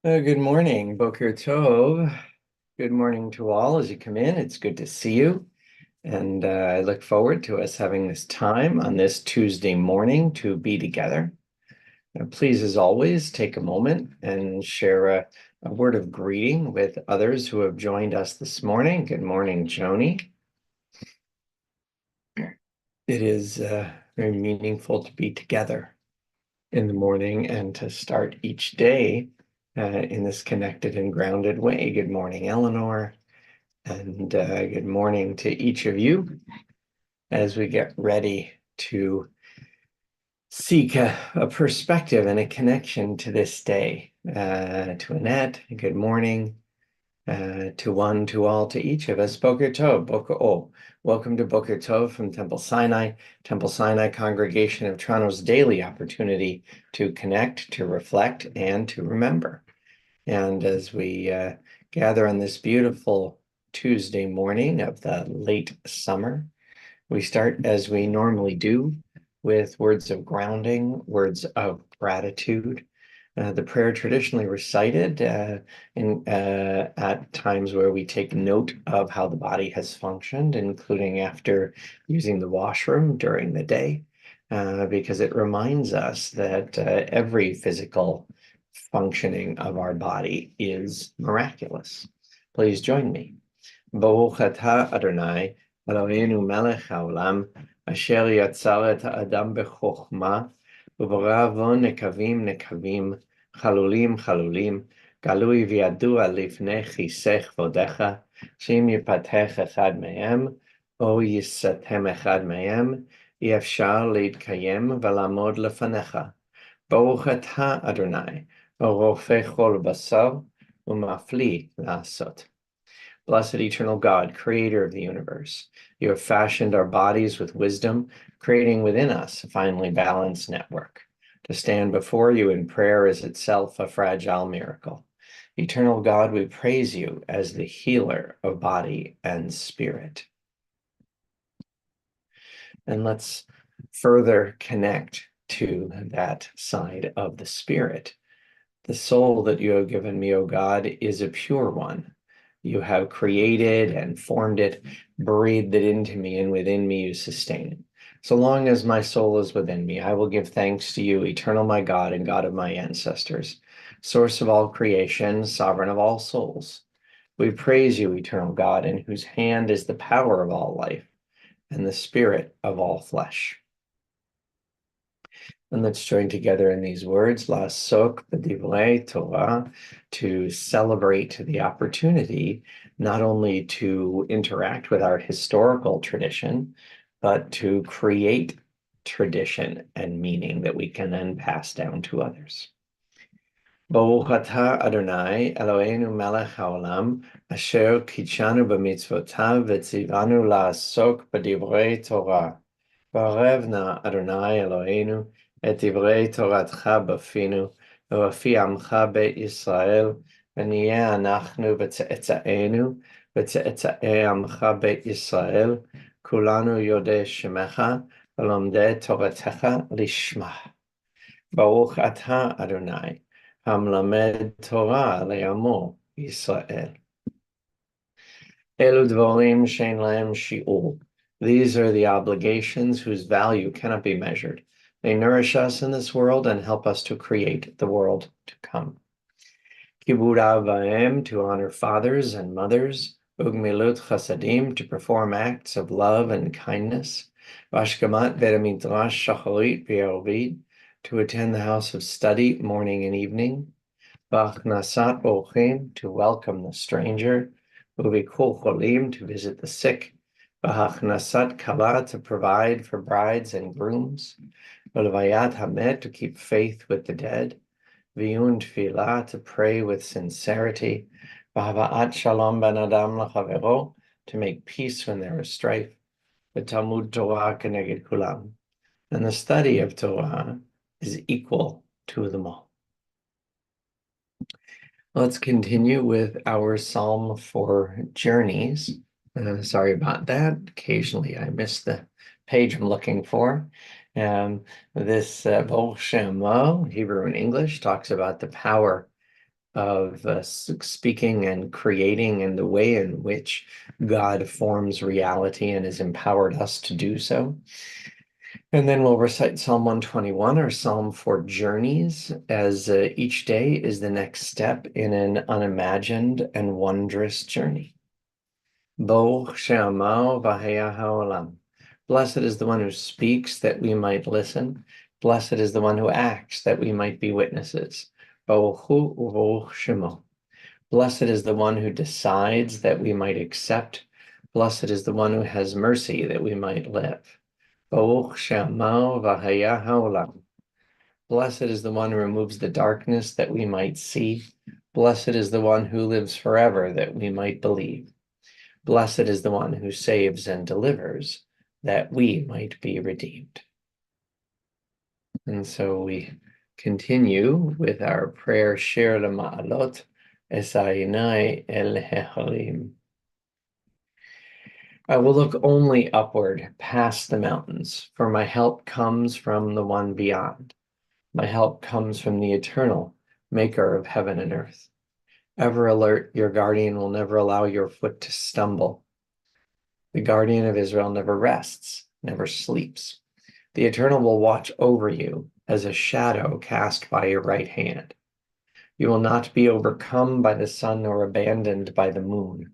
Good morning, Boker Tov. Good morning to all as you come in. It's good to see you. And I look forward to us having this time on this Tuesday morning to be together. Please, as always, take a moment and share a word of greeting with others who have joined us this morning. Good morning, Joni. It is very meaningful to be together in the morning and to start each day in this connected and grounded way. Good morning, Eleanor. And good morning to each of you as we get ready to seek a perspective and a connection to this day. To Annette, good morning. To one, to all, to each of us. Boker Tov, welcome to Boker Tov from Temple Sinai Congregation of Toronto's daily opportunity to connect, to reflect, and to remember. And as we gather on this beautiful Tuesday morning of the late summer, we start as we normally do with words of grounding, words of gratitude. The prayer traditionally recited at times where we take note of how the body has functioned, including after using the washroom during the day, because it reminds us that every physical functioning of our body is miraculous. Please join me. Baruch atah Adonai, Eloheinu melech haolam, asher yatzar et ha'adam bechokma, u'bora'avo nekavim nekavim, chalulim chalulim, galui v'yadua lifnei chisei chvodecha, שאם ייפתח אחד מהם, או ייסתם אחד מהם, אי אפשר להתקיים ולעמוד לפניך. ברוך אתה אדוני, הרופא כל בשר, ומפליא לעשות. Blessed eternal God, creator of the universe, you have fashioned our bodies with wisdom, creating within us a finely balanced network. To stand before you in prayer is itself a fragile miracle. Eternal God, we praise you as the healer of body and spirit. And let's further connect to that side of the spirit. The soul that you have given me, O God, is a pure one. You have created and formed it, breathed it into me, and within me you sustain it. So long as my soul is within me, I will give thanks to you, eternal my God and God of my ancestors, source of all creation, sovereign of all souls. We praise you, eternal God, in whose hand is the power of all life and the spirit of all flesh. And let's join together in these words, La'asok b'divrei Torah, to celebrate the opportunity not only to interact with our historical tradition, but to create tradition and meaning that we can then pass down to others. Baruch atah Adonai, Eloheinu melech haolam, asher kitshanu b'mitzvotav v'tzivanu la'asok b'divrei Torah. Ba'arev na Adonai Eloheinu, את דברי תורתך בפינו, ובפי עמך בית ישראל, ונהיה אנחנו וצאצאינו, וצאצאי עמך בית ישראל, כולנו יודעי שמך, ולומדי תורתך לשמה. ברוך אתה, אדוני, המלמד תורה לעמו ישראל. אלו דברים שאין להם שיעור. These are the obligations whose value cannot be measured. They nourish us in this world and help us to create the world to come. Kibud av v'em, to honor fathers and mothers. Ugmilut chasadim, to perform acts of love and kindness. Vashkamat vedamidrash shacharit v'yarvid, to attend the house of study morning and evening. V'achnasat ochim, to welcome the stranger. Uvikul cholim, to visit the sick. V'achnasat kala, to provide for brides and grooms. V'levayat hamet, to keep faith with the dead. V'yun tefillah, to pray with sincerity. V'hava'at shalom ben adam l'chavero, to make peace when there is strife. V'talmud Torah keneged kulam, and the study of Torah is equal to them all. Let's continue with our psalm for journeys. Sorry about that. Occasionally I miss the page I'm looking for. This Baruch Shemo, Hebrew and English, talks about the power of speaking and creating and the way in which God forms reality and has empowered us to do so. And then we'll recite Psalm 121, our psalm for journeys, as each day is the next step in an unimagined and wondrous journey. Bo she'amar v'haya ha'olam. Blessed is the one who speaks that we might listen. Blessed is the one who acts that we might be witnesses. Bohu uvo shemo. Blessed is the one who decides that we might accept. Blessed is the one who has mercy that we might live. Baruch she'amar v'haya ha'olam. Blessed is the one who removes the darkness that we might see. Blessed is the one who lives forever that we might believe. Blessed is the one who saves and delivers that we might be redeemed. And so we continue with our prayer, Shir Ma'alot, Esayinai El Hechalim. I will look only upward past the mountains, for my help comes from the one beyond. My help comes from the eternal, maker of heaven and earth. Ever alert, your guardian will never allow your foot to stumble. The guardian of Israel never rests, never sleeps. The eternal will watch over you as a shadow cast by your right hand. You will not be overcome by the sun nor abandoned by the moon.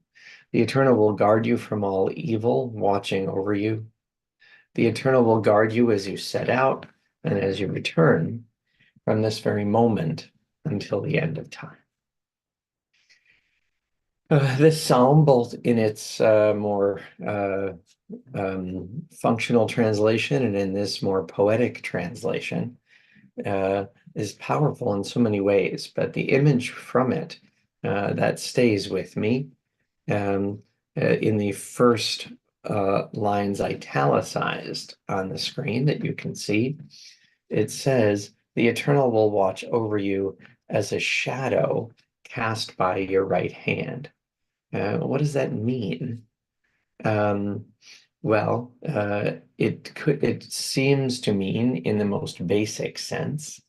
The eternal will guard you from all evil, watching over you. The eternal will guard you as you set out and as you return from this very moment until the end of time. This psalm, both in its more functional translation and in this more poetic translation, is powerful in so many ways, but the image from it that stays with me in the first lines italicized on the screen that you can see, it says, the eternal will watch over you as a shadow cast by your right hand. What does that mean? Well, it seems to mean, in the most basic sense,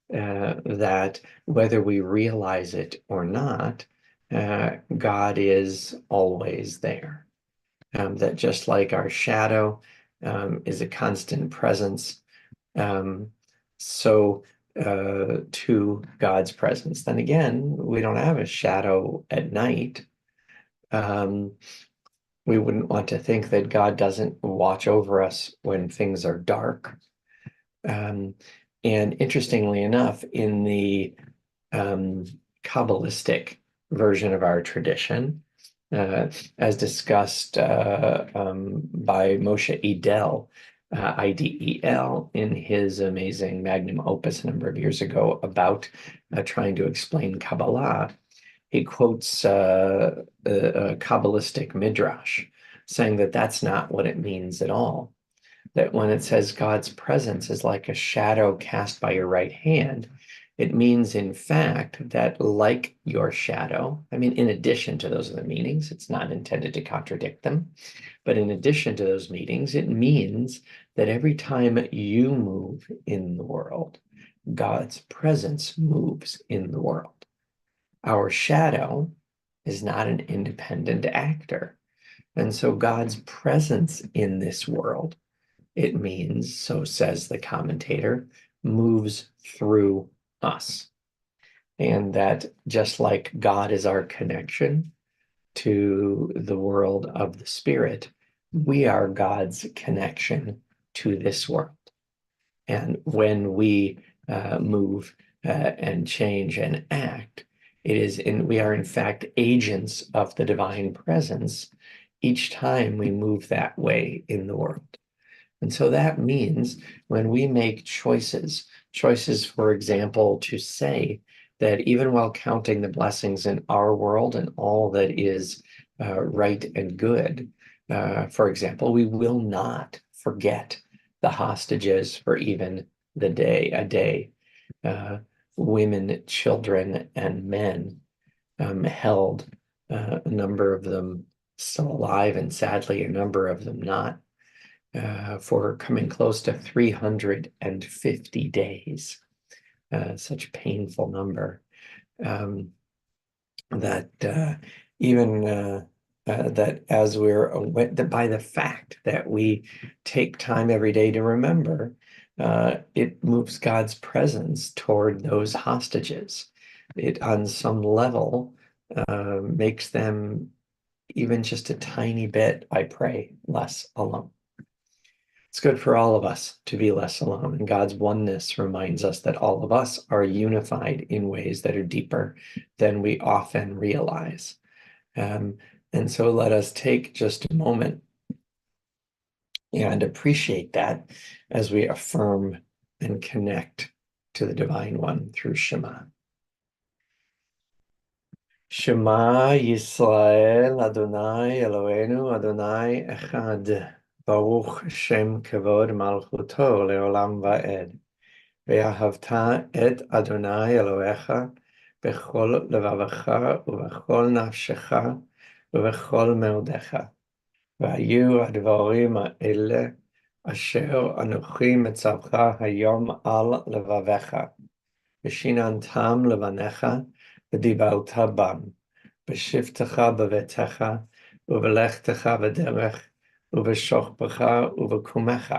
that whether we realize it or not, God is always there. That just like our shadow is a constant presence, so to God's presence. Then again, we don't have a shadow at night. We wouldn't want to think that God doesn't watch over us when things are dark. And interestingly enough, in the Kabbalistic version of our tradition, as discussed by Moshe Idel, IDEL, in his amazing magnum opus a number of years ago about trying to explain Kabbalah, he quotes a Kabbalistic midrash saying that that's not what it means at all. That when it says God's presence is like a shadow cast by your right hand, it means, in fact, that like your shadow, I mean, in addition to those other meanings, it's not intended to contradict them, but in addition to those meanings, it means that every time you move in the world, God's presence moves in the world. Our shadow is not an independent actor. And so God's presence in this world, it means, so says the commentator, moves through us. And that just like God is our connection to the world of the spirit, we are God's connection to this world. And when we move and change and act, we are in fact agents of the divine presence each time we move that way in the world. And so that means when we make choices, for example, to say that even while counting the blessings in our world and all that is right and good, for example, we will not forget the hostages for even a day. Women, children, and men held, a number of them still alive, and sadly, a number of them not, for coming close to 350 days. Such a painful number. um, that even that as we're aware, that by the fact that we take time every day to remember, it moves God's presence toward those hostages. It, on some level, makes them even just a tiny bit, I pray, less alone. It's good for all of us to be less alone, and God's oneness reminds us that all of us are unified in ways that are deeper than we often realize. Um, and so let us take just a moment and appreciate that as we affirm and connect to the Divine One through Shema. Shema Yisrael Adonai Eloheinu Adonai Echad Baruch Shem Kavod Malchuto Leolam Va'ed ואהבת את אדוני אלוהיך בכל לבבך ובכל נפשך ובכל מאודך. והיו הדברים האלה אשר אנוכי מצווך היום על לבביך, ושיננתם לבניך ודיברת בם, בשבתך בביתך ובלכתך בדרך ובשוכבך ובקומך.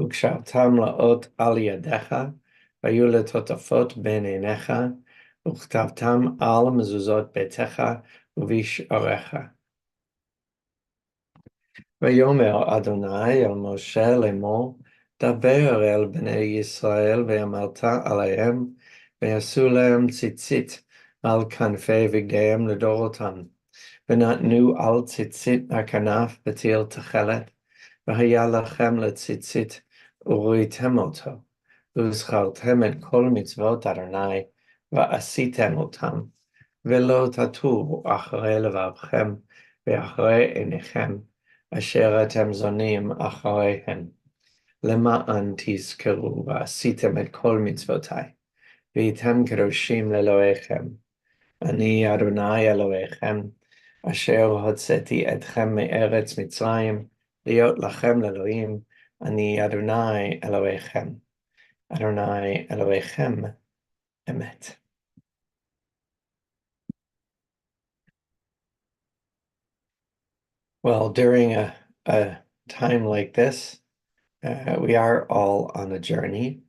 וקשרתם לאות על ידיך, והיו לטוטפות בין עיניך, וכתבתם על מזוזות ביתך ובשעריך. ויאמר אדוני אל משה לאמור, דבר אל בני ישראל ואמרת עליהם, ויעשו להם ציצית על כנפי בגדיהם לדורותם, ונתנו על ציצית הכנף בתיל תכלת, והיה לכם לציצית וראיתם אותו, וזכרתם את כל מצוות אדוני, ועשיתם אותם, ולא תטורו אחרי לבבכם ואחרי עיניכם, אשר אתם זונים אחריהם, למען תזכרו ועשיתם את כל מצוותיי, והייתם קדושים לאלוהיכם. אני אדוני אלוהיכם, אשר הוצאתי אתכם מארץ מצרים, להיות לכם לאלוהים, אני אדוני אלוהיכם. אדוני אלוהיכם, אמת. Well, during a time like this, we are all on a journey.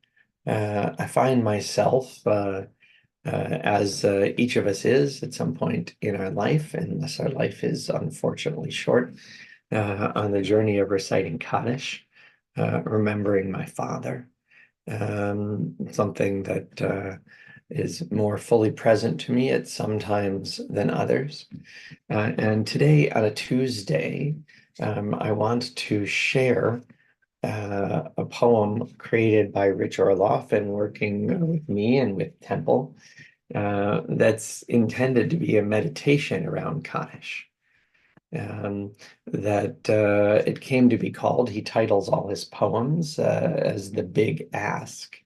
I find myself, as each of us is at some point in our life, unless our life is unfortunately short, on the journey of reciting Kaddish, remembering my father, something that is more fully present to me at some times than others. And today, on a Tuesday, I want to share a poem created by Rich Orloff and working with me and with Temple that's intended to be a meditation around Kaddish. That it came to be called, he titles all his poems as The Big Ask,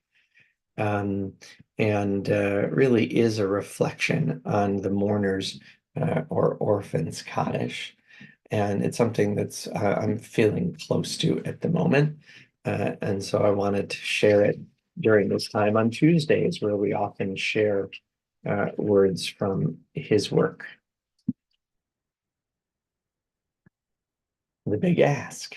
and really is a reflection on the mourners or orphans Kaddish. And it's something that's I'm feeling close to at the moment. And so I wanted to share it during this time on Tuesdays, where we often share words from his work. The Big Ask.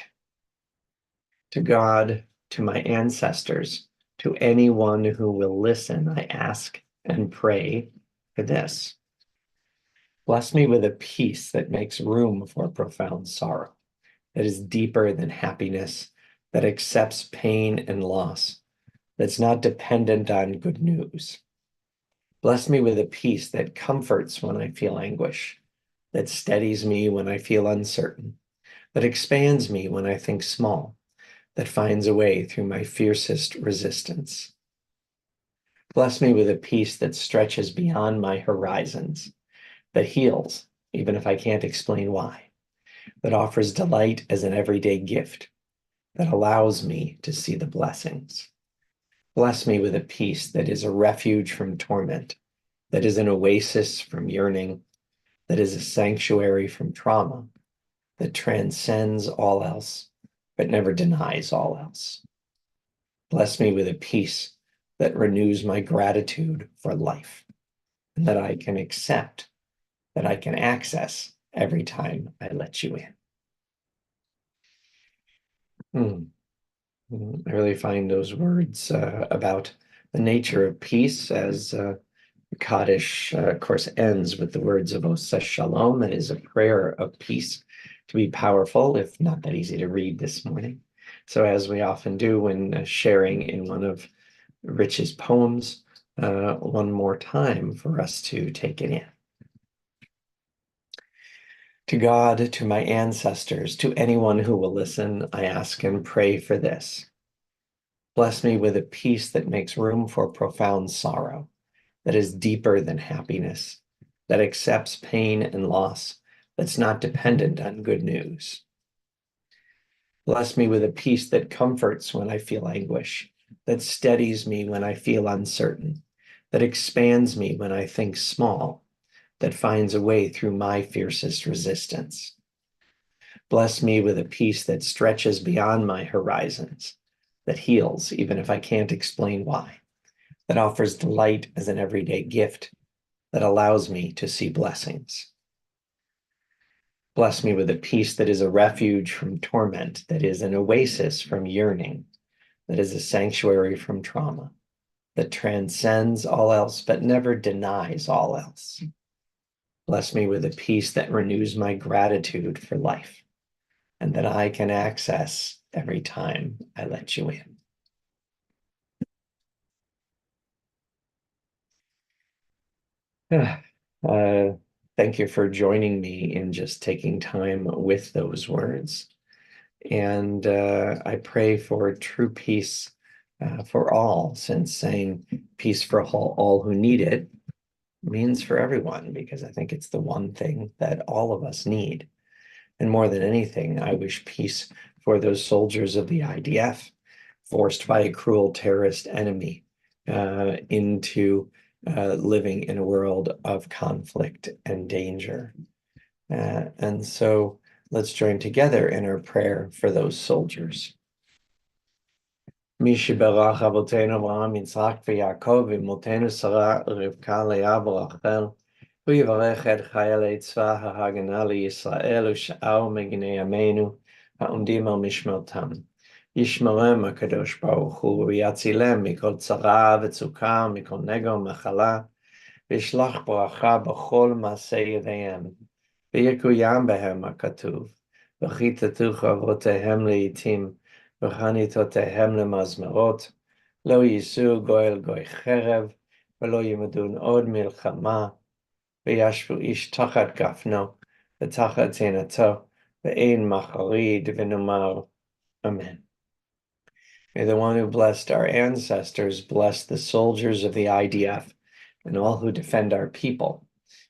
To God, to my ancestors, to anyone who will listen, I ask and pray for this. Bless me with a peace that makes room for profound sorrow, that is deeper than happiness, that accepts pain and loss, that's not dependent on good news. Bless me with a peace that comforts when I feel anguish, that steadies me when I feel uncertain, that expands me when I think small, that finds a way through my fiercest resistance. Bless me with a peace that stretches beyond my horizons, that heals, even if I can't explain why, that offers delight as an everyday gift, that allows me to see the blessings. Bless me with a peace that is a refuge from torment, that is an oasis from yearning, that is a sanctuary from trauma, that transcends all else, but never denies all else. Bless me with a peace that renews my gratitude for life, and that I can accept, that I can access every time I let you in. I really find those words about the nature of peace as Kaddish, of course, ends with the words of Oseh Shalom. It is a prayer of peace to be powerful, if not that easy to read this morning. So as we often do when sharing in one of Rich's poems, one more time for us to take it in. To God, to my ancestors, to anyone who will listen, I ask and pray for this. Bless me with a peace that makes room for profound sorrow, that is deeper than happiness, that accepts pain and loss, that's not dependent on good news. Bless me with a peace that comforts when I feel anguish, that steadies me when I feel uncertain, that expands me when I think small, that finds a way through my fiercest resistance. Bless me with a peace that stretches beyond my horizons, that heals even if I can't explain why, that offers delight as an everyday gift, that allows me to see blessings. Bless me with a peace that is a refuge from torment, that is an oasis from yearning, that is a sanctuary from trauma, that transcends all else but never denies all else. Bless me with a peace that renews my gratitude for life and that I can access every time I let you in. Thank you for joining me in just taking time with those words. And I pray for true peace for all, since saying peace for all who need it means for everyone, because I think it's the one thing that all of us need. And more than anything, I wish peace for those soldiers of the IDF forced by a cruel terrorist enemy into living in a world of conflict and danger. And so let's join together in our prayer for those soldiers. מי שבירך אבותינו אברהם, יצחק ויעקב, ואמותינו שרה, רבקה, לאה ורחל, הוא יברך את חיילי צבא ההגנה לישראל ושאר מגיני עמנו העומדים על משמרתם. ישמרם הקדוש ברוך הוא ויצילם מכל צרה וצוקה, מכל נגע ומחלה, וישלח ברכה בכל מעשה ידיהם, ויקוים בהם הכתוב, וכיתתו חרבותיהם לעתים, וחניתותיהם למזמרות, לא יישאו גוי אל גוי חרב, ולא ימדון עוד מלחמה, וישבו איש תחת גפנו, ותחת תאנתו, ואין מחריד ונאמר, Amen. May the one who blessed our ancestors bless the soldiers of the IDF and all who defend our people.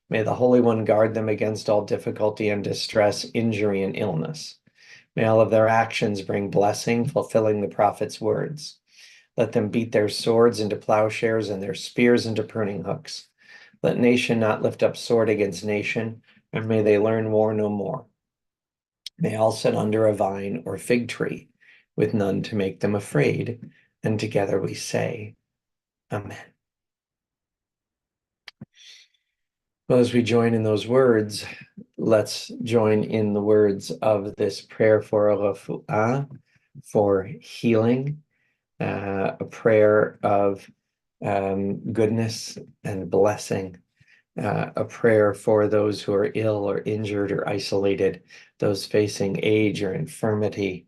May the Holy One guard them against all difficulty and distress, injury and illness. May all of their actions bring blessing, fulfilling the prophet's words. Let them beat their swords into plowshares and their spears into pruning hooks. Let nation not lift up sword against nation, and may they learn war no more. May all sit under a vine or fig tree, with none to make them afraid, and together we say, Amen. Well, as we join in those words, let's join in the words of this prayer for refuah, for healing, a prayer of goodness and blessing, a prayer for those who are ill or injured or isolated, those facing age or infirmity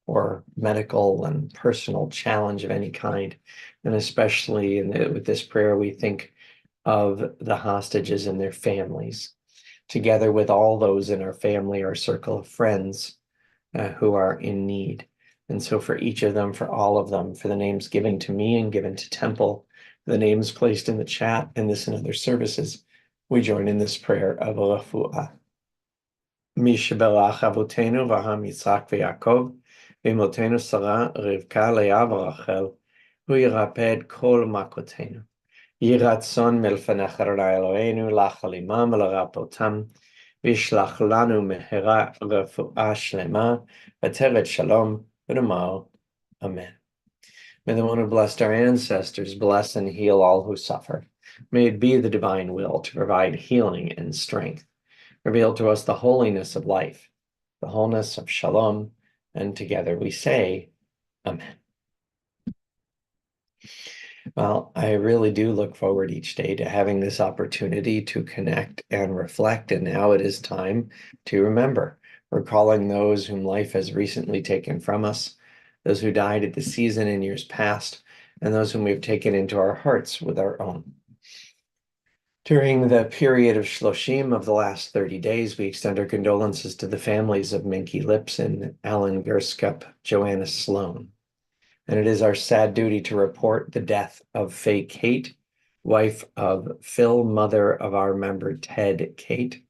or medical and personal challenge of any kind. And especially with this prayer, we think of the hostages and their families, together with all those in our family, our circle of friends who are in need. And so for each of them, for all of them, for the names given to me and given to Temple, the names placed in the chat and this and other services, we join in this prayer of refuah. Mi sheberach avotenu Avraham, Yitzchak veYaakov, ve'imotenu Sarah, Rivka, Leah v'Rachel, hu yirapeh et kol makotenu. יהי רצון מלפניך אדוני אלוהינו לחל עמם ולרפאותם, וישלח לנו מהרה רפואה שלמה, ותרת שלום, ונאמר Amen. May the one who blessed our ancestors bless and heal all who suffer. May it be the divine will to provide healing and strength. Reveal to us the holiness of life, the wholeness of shalom, and together we say, Amen. Well, I really do look forward each day to having this opportunity to connect and reflect, and now it is time to remember, recalling those whom life has recently taken from us, those who died at the season in years past, and those whom we've taken into our hearts with our own. During the period of Shloshim of the last 30 days, we extend our condolences to the families of Minky Lipson, Alan Gerskup, Joanna Sloan. And it is our sad duty to report the death of Faye Kate, wife of Phil, mother of our member Ted Kate.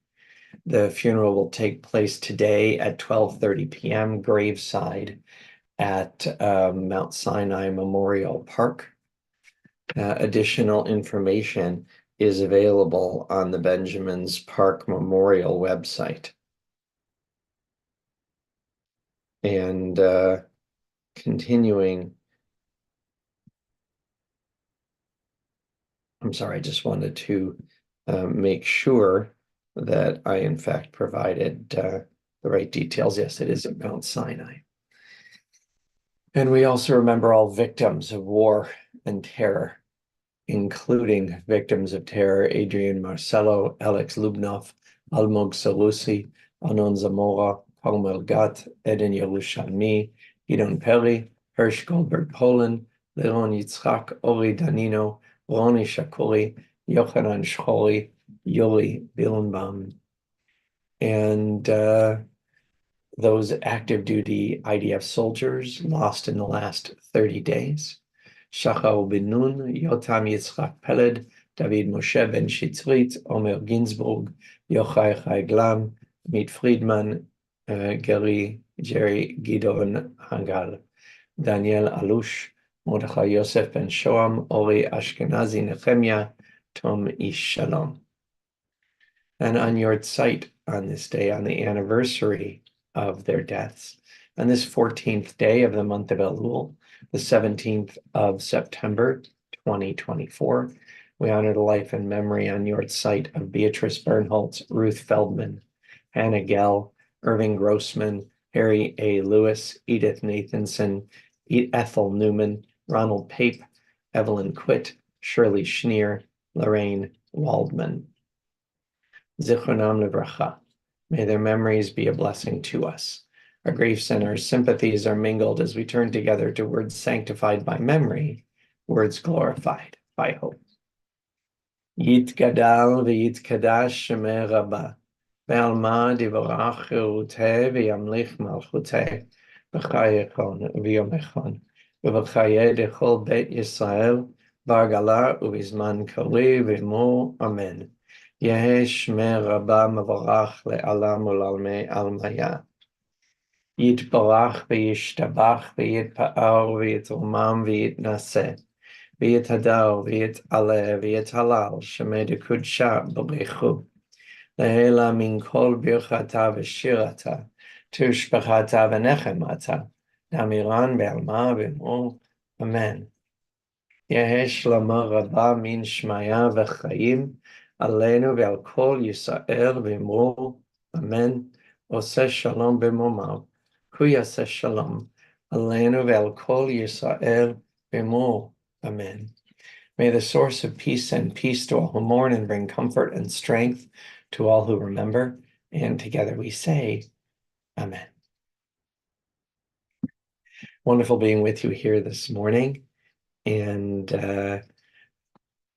The funeral will take place today at 12:30 p.m. graveside at Mount Sinai Memorial Park. Additional information is available on the Benjamin's Park Memorial website. And continuing, I'm sorry, I just wanted to make sure that I, in fact, provided the right details. Yes, it is at Mount Sinai. And we also remember all victims of war and terror, including victims of terror, Adrian Marcello, Alex Lubnov, Almog Salusi, Anon Zamora, Carmel Gat, Eden Yerushalmi, Gidon Peri, Hirsch Goldberg Poland, Leron Yitzchak, Ori Danino, Roni Shakuri, Yochanan Shchori, Yuri Bilenbaum, and those active duty IDF soldiers lost in the last 30 days. Shachar Ben Nun, Yotam Yitzchak Peled, David Moshe Ben Shitzrit, Omer Ginsburg, Yochai Chaiglam, Amit Friedman, Jerry Gidon Hangal, Daniel Alush, Mordechai Yosef Ben Shoam, Ori Ashkenazi Nehemiah, Tom Ish Shalom. And on yahrzeit on this day, on the anniversary of their deaths, on this 14th day of the month of Elul, the 17th of September, 2024, we honor the life and memory on yahrzeit of Beatrice Bernholtz, Ruth Feldman, Hannah Gell, Irving Grossman, Harry A. Lewis, Edith Nathanson, Ethel Newman, Ronald Pape, Evelyn Quitt, Shirley Schneer, Lorraine Waldman. Zichronam Livracha. May their memories be a blessing to us. Our griefs and our sympathies are mingled as we turn together to words sanctified by memory, words glorified by hope. Yitgadal v'yitkadash shemeh rabba, ve'alma divorach cheruteh v'yamlich malchuteh, b'chayechon v'yomechon, v'v'chayeh dechol bet Yisrael, b'argala u'bizman kari v'mo, amen. Yeheh shmeh rabba mavorach le'alam u'lalmei almaya. Yitbarach v'yishtabach v'yitpa'ar v'yitromam v'yitnaseh. V'yithadar v'yit'aleh v'yithalal shemeh dekudsha b'rechu. Le'ela min kol birchata v'shirata, tushbachata v'nechemata, namiran be'alma v'mo, amen. Yeheh shlama rabba min shmaya v'chaim, עלינו ועל כל ישראל ואמרו אמן. עושה שלום במומר, הוא יעשה שלום עלינו ועל כל ישראל ואמרו amen. May the source of peace send peace to all who mourn and bring comfort and strength to all who remember. And together we say amen. Wonderful being with you here this morning. And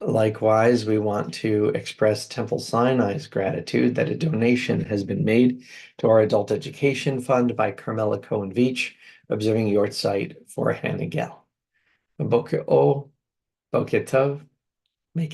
likewise, we want to express Temple Sinai's gratitude that a donation has been made to our adult education fund by Carmela Cohen-Veach, observing yahrzeit for Hannah Gell. Boker Tov, make it